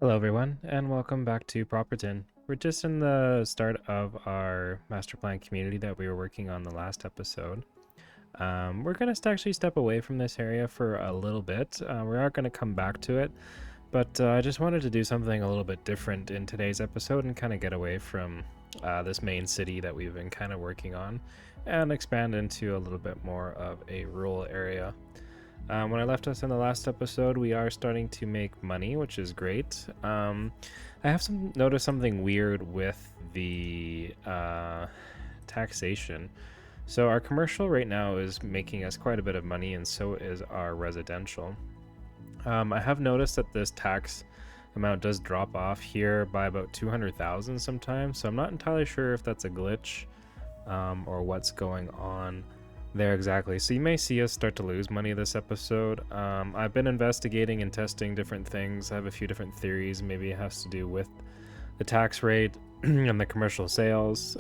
Hello everyone, and welcome back to Properton. We're just in the start of our master plan community that we were working on the last episode. We're going to actually step away from this area for a little bit. We are going to come back to it, but I just wanted to do something a little bit different in today's episode and kind of get away from this main city that we've been kind of working on and expand into a little bit more of a rural area. When I left us in the last episode, we are starting to make money, which is great. I have noticed something weird with the taxation. So our commercial right now is making us quite a bit of money, and so is our residential. I have noticed that this tax amount does drop off here by about 200,000 sometimes, so I'm not entirely sure if that's a glitch or what's going on there exactly. So you may see us start to lose money this episode. I've been investigating and testing different things. I have a few different theories. Maybe it has to do with the tax rate and the commercial sales,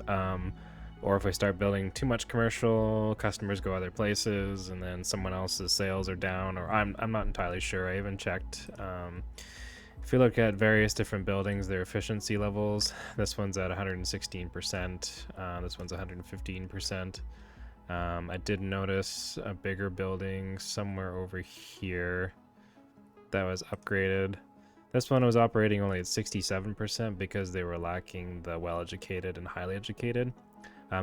or if we start building too much commercial, customers go other places and then someone else's sales are down, or I'm not entirely sure. I haven't checked. If you look at various different buildings, their efficiency levels, this one's at 116%, this one's 115%. I did notice a bigger building somewhere over here that was upgraded. This one was operating only at 67% because they were lacking the well-educated and highly educated.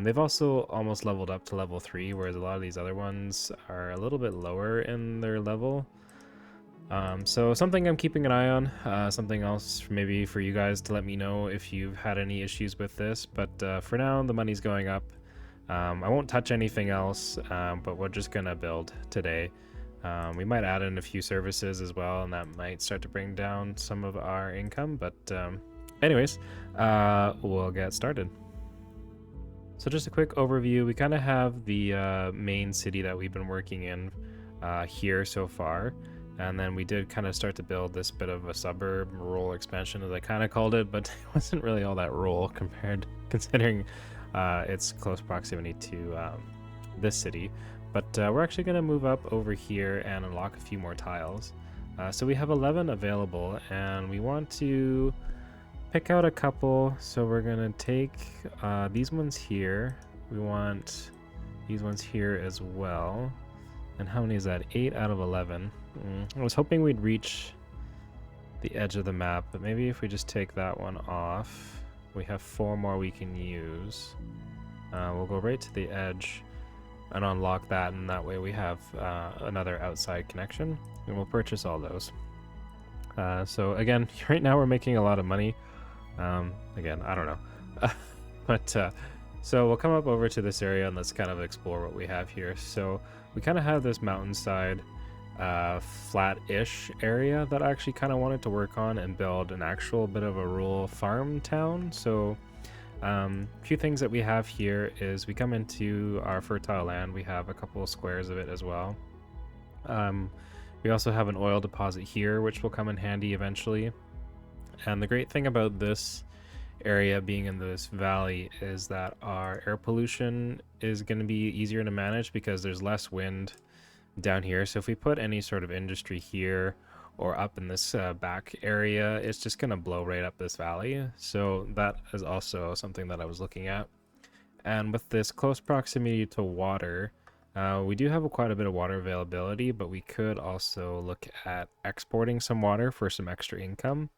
They've also almost leveled up to level 3, whereas a lot of these other ones are a little bit lower in their level. So something I'm keeping an eye on, something else maybe for you guys to let me know if you've had any issues with this, but for now the money's going up. I won't touch anything else, but we're just gonna build today. We might add in a few services as well, and that might start to bring down some of our income, but anyways, we'll get started. So just a quick overview, we kind of have the main city that we've been working in here so far, and then we did kind of start to build this bit of a suburb rural expansion, as I kind of called it, but it wasn't really all that rural considering its close proximity to this city. But we're actually going to move up over here and unlock a few more tiles. So we have 11 available, and we want to pick out a couple. So we're going to take these ones here. We want these ones here as well. And how many is that? 8 out of 11. I was hoping we'd reach the edge of the map, but maybe if we just take that one off, we have 4 more we can use. We'll go right to the edge and unlock that, and that way we have another outside connection, and we'll purchase all those. So again, right now we're making a lot of money. Again, I don't know. But so we'll come up over to this area and let's kind of explore what we have here. So we kind of have this mountainside flat-ish area that I actually kind of wanted to work on and build an actual bit of a rural farm town. So a few things that we have here is we come into our fertile land, we have a couple of squares of it as well. We also have an oil deposit here, which will come in handy eventually. And the great thing about this area being in this valley is that our air pollution is going to be easier to manage because there's less wind down here. So if we put any sort of industry here or up in this back area, it's just going to blow right up this valley. So that is also something that I was looking at. And with this close proximity to water, we do have quite a bit of water availability, but we could also look at exporting some water for some extra income.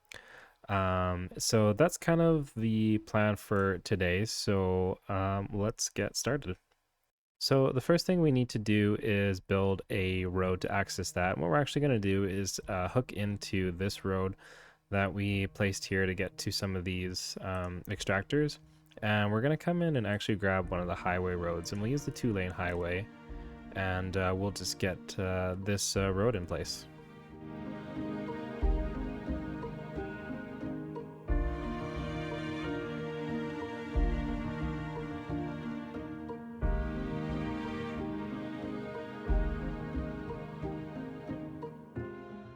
So that's kind of the plan for today. So let's get started. So the first thing we need to do is build a road to access that. And what we're actually going to do is hook into this road that we placed here to get to some of these extractors. And we're going to come in and actually grab one of the highway roads, and we'll use the 2-lane highway, and we'll just get this road in place.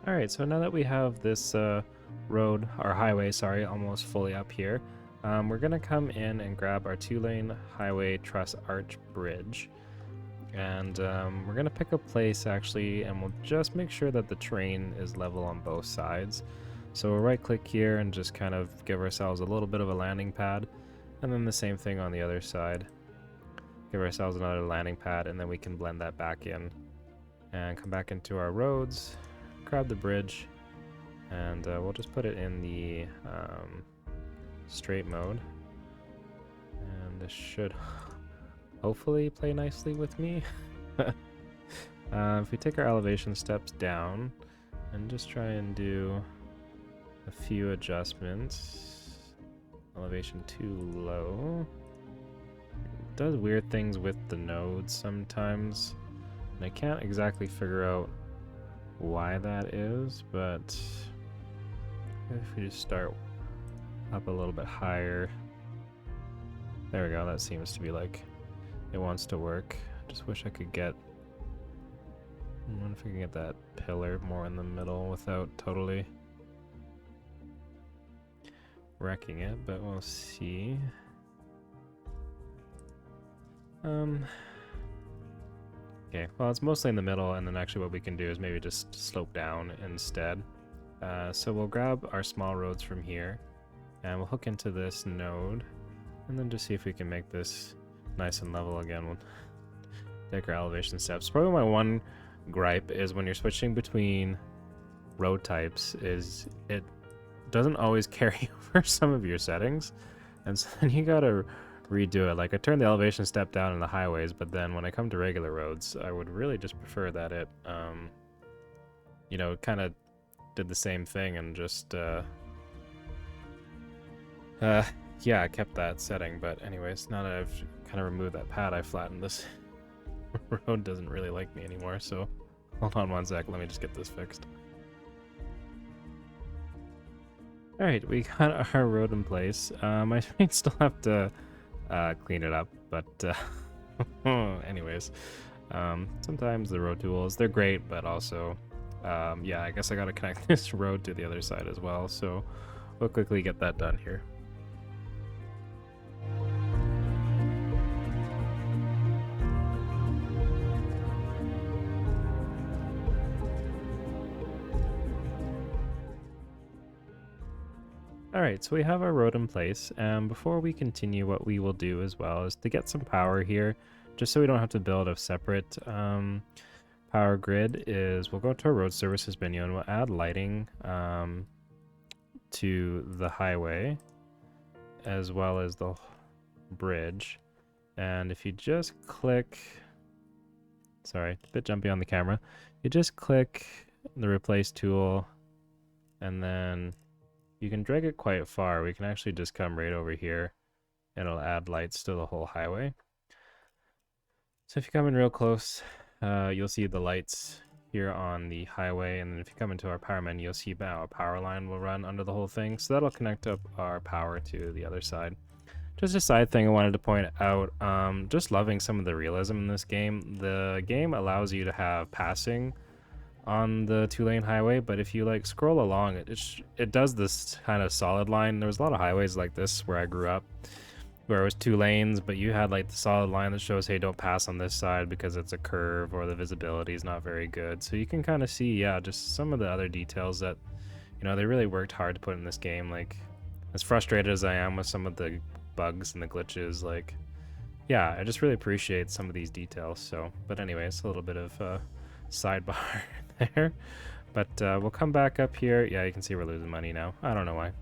All right, so now that we have this road, or highway, sorry, almost fully up here, we're gonna come in and grab our 2-lane highway truss arch bridge. And we're gonna pick a place actually, and we'll just make sure that the terrain is level on both sides. So we'll right click here and just kind of give ourselves a little bit of a landing pad, and then the same thing on the other side. Give ourselves another landing pad, and then we can blend that back in and come back into our roads, grab the bridge, and we'll just put it in the straight mode, and this should hopefully play nicely with me. If we take our elevation steps down and just try and do a few adjustments. Elevation too low. It does weird things with the nodes sometimes, and I can't exactly figure out why that is, but if we just start up a little bit higher. There we go, that seems to be like it wants to work. Just wish I could get, I wonder if I can get that pillar more in the middle without totally wrecking it, but we'll see. Okay, well, it's mostly in the middle, and then actually what we can do is maybe just slope down instead. So we'll grab our small roads from here, and we'll hook into this node, and then just see if we can make this nice and level again. We'll take our elevation steps. Probably my one gripe is when you're switching between road types is it doesn't always carry over some of your settings, and so then you gotta redo it. Like, I turned the elevation step down in the highways, but then when I come to regular roads, I would really just prefer that it you know, kind of did the same thing and just yeah, I kept that setting. But anyways, now that I've kind of removed that pad, I flattened this road. Doesn't really like me anymore, so hold on one sec, let me just get this fixed. Alright, we got our road in place. I might still have to clean it up, but anyways, sometimes the road tools, they're great, but also yeah, I guess I gotta connect this road to the other side as well, so we'll quickly get that done here. Alright, so we have our road in place, and before we continue, what we will do as well is to get some power here, just so we don't have to build a separate power grid, is we'll go to our road services menu and we'll add lighting to the highway as well as the bridge. And if you just click, sorry, a bit jumpy on the camera, you just click the replace tool, and then you can drag it quite far. We can actually just come right over here and it'll add lights to the whole highway. So if you come in real close, you'll see the lights here on the highway, and then if you come into our power menu, you'll see now a power line will run under the whole thing. So that'll connect up our power to the other side. Just a side thing I wanted to point out, just loving some of the realism in this game. The game allows you to have passing on the 2-lane highway, but if you like scroll along, it does this kind of solid line. There was a lot of highways like this where I grew up, where it was 2 lanes, but you had like the solid line that shows, hey, don't pass on this side because it's a curve, or the visibility is not very good. So you can kind of see, yeah, just some of the other details that, you know, they really worked hard to put in this game. Like, as frustrated as I am with some of the bugs and the glitches, like, yeah, I just really appreciate some of these details. So, but anyways, a little bit of sidebar there, but we'll come back up here. Yeah, you can see we're losing money now. I don't know why.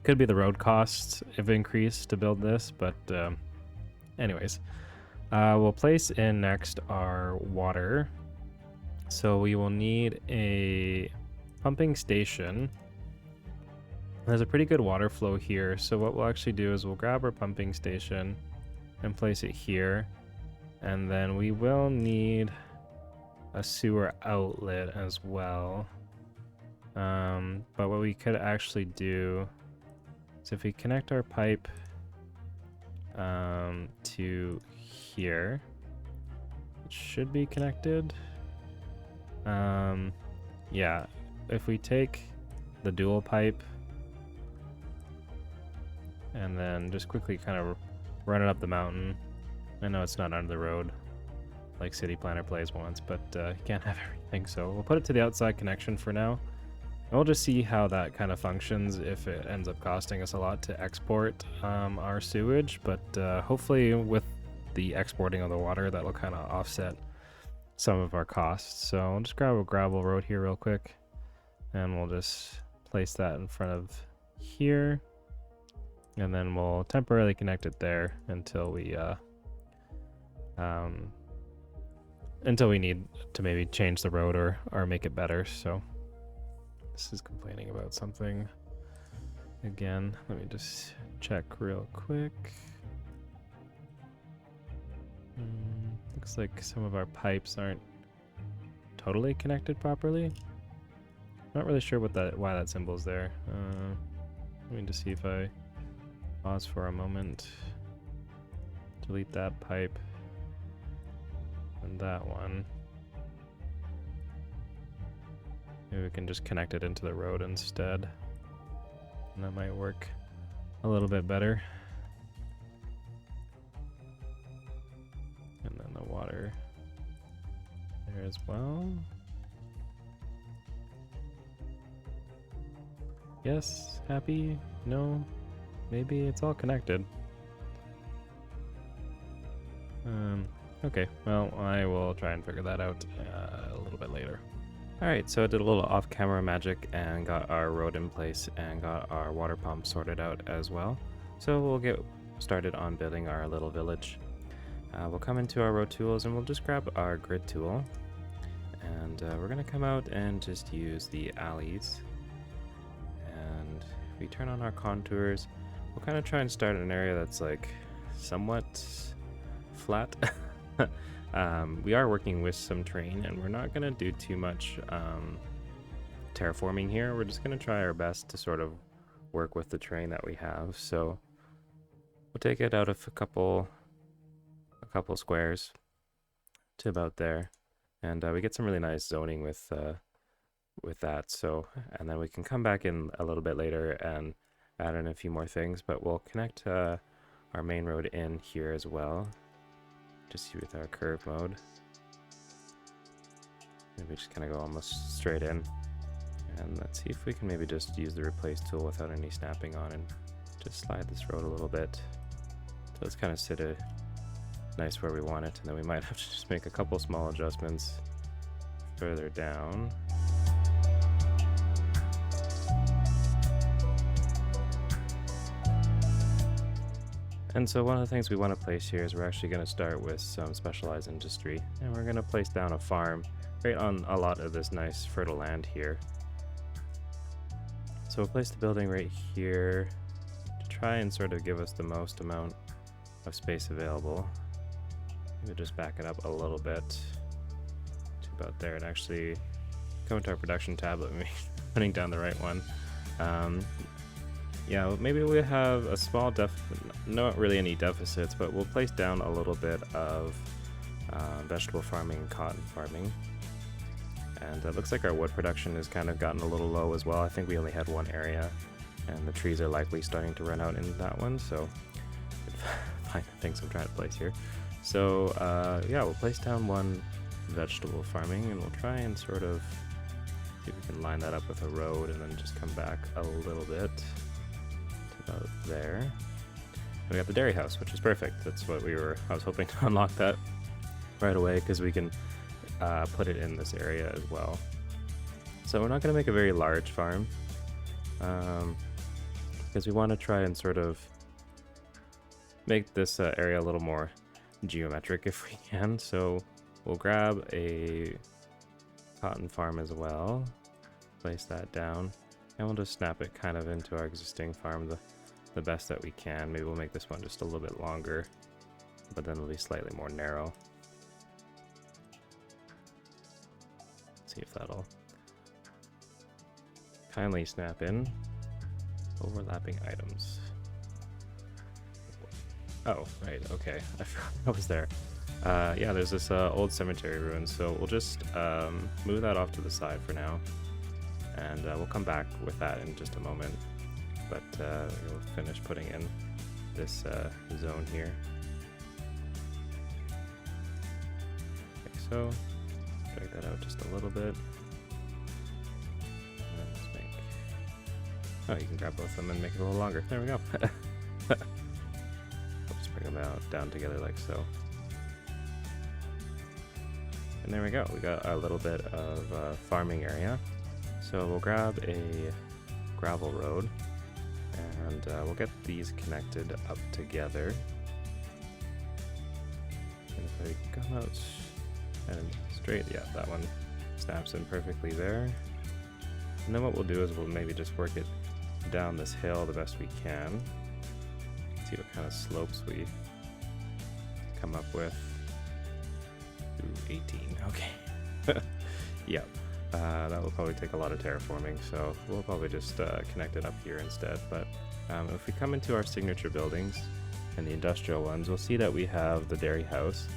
Could be the road costs have increased to build this, but anyways, we'll place in next our water. So we will need a pumping station. There's a pretty good water flow here, so what we'll actually do is we'll grab our pumping station and place it here, and then we will need a sewer outlet as well. But what we could actually do is if we connect our pipe to here, it should be connected. Yeah, if we take the dual pipe and then just quickly kind of run it up the mountain. I know it's not under the road like City Planner plays once, but you can't have everything, so we'll put it to the outside connection for now. And we'll just see how that kind of functions if it ends up costing us a lot to export our sewage, but hopefully with the exporting of the water, that'll kind of offset some of our costs. So I'll just grab a gravel road here real quick, and we'll just place that in front of here, and then we'll temporarily connect it there until we need to maybe change the road or make it better. So this is complaining about something again. Let me just check real quick. Looks like some of our pipes aren't totally connected properly. Not really sure why that symbol's there. Let me just see if I pause for a moment. Delete that pipe and that one. Maybe we can just connect it into the road instead, and that might work a little bit better. And then the water there as well. Yes, happy, no, maybe it's all connected. Okay, well, I will try and figure that out a little bit later. Alright, so I did a little off-camera magic and got our road in place and got our water pump sorted out as well. So we'll get started on building our little village. We'll come into our road tools and we'll just grab our grid tool. And we're going to come out and just use the alleys. And if we turn on our contours, we'll kind of try and start an area that's like somewhat flat. We are working with some terrain, and we're not going to do too much terraforming here. We're just going to try our best to sort of work with the terrain that we have. So we'll take it out of a couple squares to about there, and we get some really nice zoning with that. So, and then we can come back in a little bit later and add in a few more things, but we'll connect our main road in here as well. Just with our curve mode. Maybe just kind of go almost straight in. And let's see if we can maybe just use the replace tool without any snapping on and just slide this road a little bit. So it's kind of sit nice where we want it, and then we might have to just make a couple small adjustments further down. And so one of the things we want to place here is we're actually going to start with some specialized industry, and we're going to place down a farm right on a lot of this nice fertile land here. So we'll place the building right here to try and sort of give us the most amount of space available. We'll just back it up a little bit to about there, and actually come into our production tab, let me putting down the right one. Yeah, maybe we have a small not really any deficits, but we'll place down a little bit of vegetable farming and cotton farming. And it looks like our wood production has kind of gotten a little low as well. I think we only had one area, and the trees are likely starting to run out in that one, so find the things I'm trying to place here. So yeah, we'll place down one vegetable farming, and we'll try and sort of see if we can line that up with a road, and then just come back a little bit. About there. And we got the dairy house, which is perfect. That's what I was hoping to unlock that right away, because we can put it in this area as well. So we're not going to make a very large farm, because we want to try and sort of make this area a little more geometric if we can. So we'll grab a cotton farm as well, place that down, and we'll just snap it kind of into our existing farm the best that we can. Maybe we'll make this one just a little bit longer, but then it'll be slightly more narrow. See if that'll kindly snap in. Overlapping items. Oh, right, okay. I forgot I was there. Yeah, there's this old cemetery ruin, so we'll just move that off to the side for now. And we'll come back with that in just a moment, but we'll finish putting in this zone here. Okay, so drag that out just a little bit, and then just Oh, you can grab both of them and make it a little longer. There we go. We'll just bring them out down together like so. And there we go. We got a little bit of farming area. So we'll grab a gravel road and we'll get these connected up together. And if I come out and straight, yeah, that one snaps in perfectly there. And then what we'll do is we'll maybe just work it down this hill the best we can. See what kind of slopes we come up with. Ooh, 18, okay. Yep, that will probably take a lot of terraforming, so we'll probably just connect it up here instead. But if we come into our signature buildings and the industrial ones, we'll see that we have the dairy house.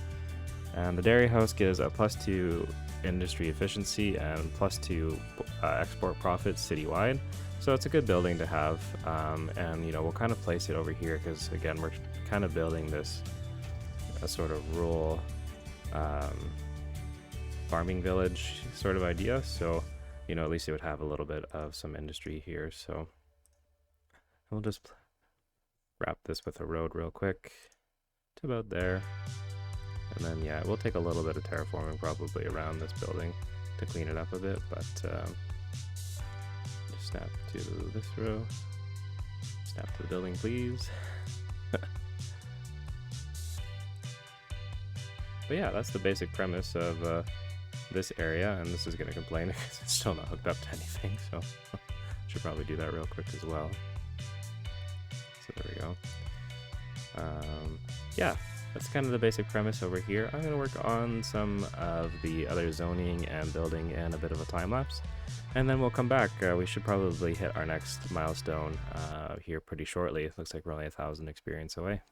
And the dairy house gives a +2 industry efficiency and +2 export profits citywide. So it's a good building to have, and you know, we'll kind of place it over here because again, we're kind of building this a sort of rural farming village sort of idea. So, you know, at least it would have a little bit of some industry here. So we'll just wrap this with a road real quick to about there. And then, yeah, it will take a little bit of terraforming probably around this building to clean it up a bit, but just snap to this row. Snap to the building, please. But yeah, that's the basic premise of this area, and this is going to complain because it's still not hooked up to anything, so should probably do that real quick as well. So there we go. Yeah, that's kind of the basic premise over here. I'm going to work on some of the other zoning and building and a bit of a time lapse, and then we'll come back. We should probably hit our next milestone here pretty shortly. It looks like we're only 1,000 experience away.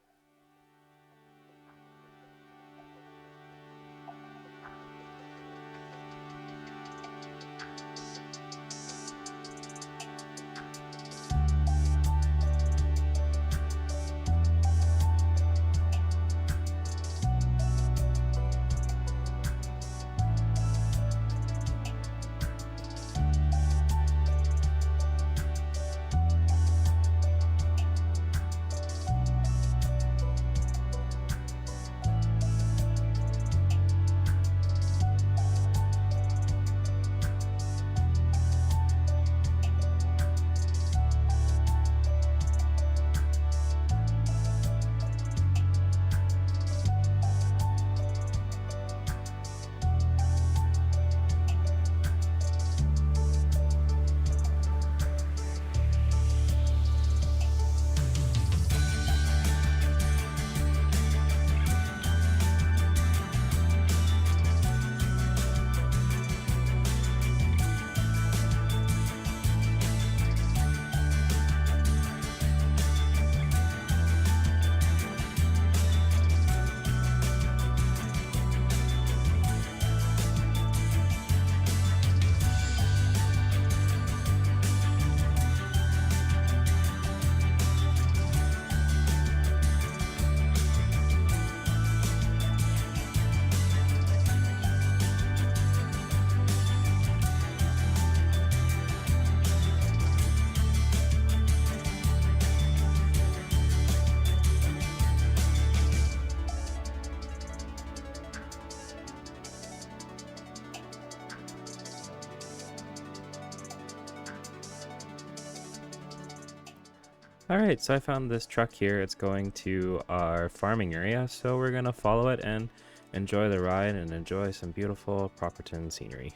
Alright, so I found this truck here. It's going to our farming area, so we're going to follow it and enjoy the ride and enjoy some beautiful Properton scenery.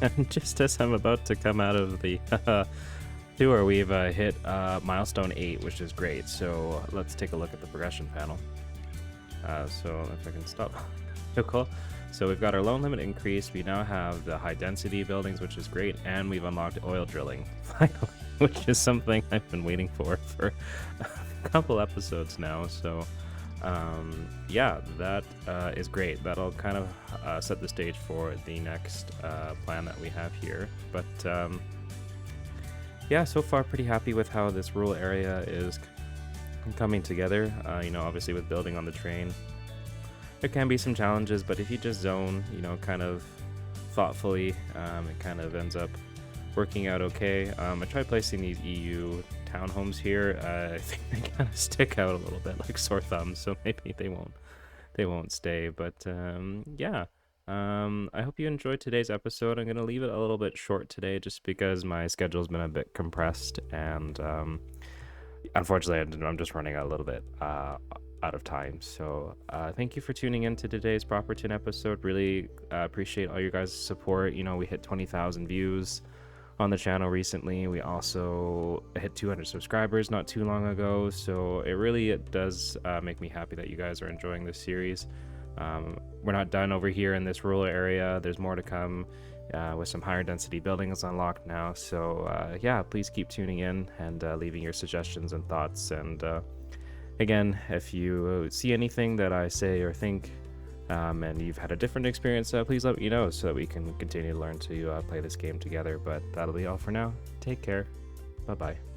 And just as I'm about to come out of the tour, we've hit milestone 8, which is great. So let's take a look at the progression panel. So if I can stop. So cool. So we've got our loan limit increased. We now have the high density buildings, which is great. And we've unlocked oil drilling, finally, which is something I've been waiting for a couple episodes now. So yeah, that is great. That'll kind of set the stage for the next plan that we have here. But yeah, so far pretty happy with how this rural area is coming together. You know, obviously with building on the train, there can be some challenges, but if you just zone, you know, kind of thoughtfully, it kind of ends up working out okay. I tried placing these EU townhomes here. I think they kind of stick out a little bit like sore thumbs, so maybe they won't stay. But yeah, I hope you enjoyed today's episode. I'm gonna leave it a little bit short today, just because my schedule's been a bit compressed, and unfortunately, I'm just running a little bit out of time. So thank you for tuning in to today's Properton episode. Really appreciate all your guys' support. You know, we hit 20,000 views on the channel recently. We also hit 200 subscribers not too long ago, so it does make me happy that you guys are enjoying this series. We're not done over here in this rural area. There's more to come with some higher density buildings unlocked now. So yeah, please keep tuning in and leaving your suggestions and thoughts. And again, if you see anything that I say or think and you've had a different experience, please let me know so that we can continue to learn to play this game together. But that'll be all for now. Take care. Bye bye.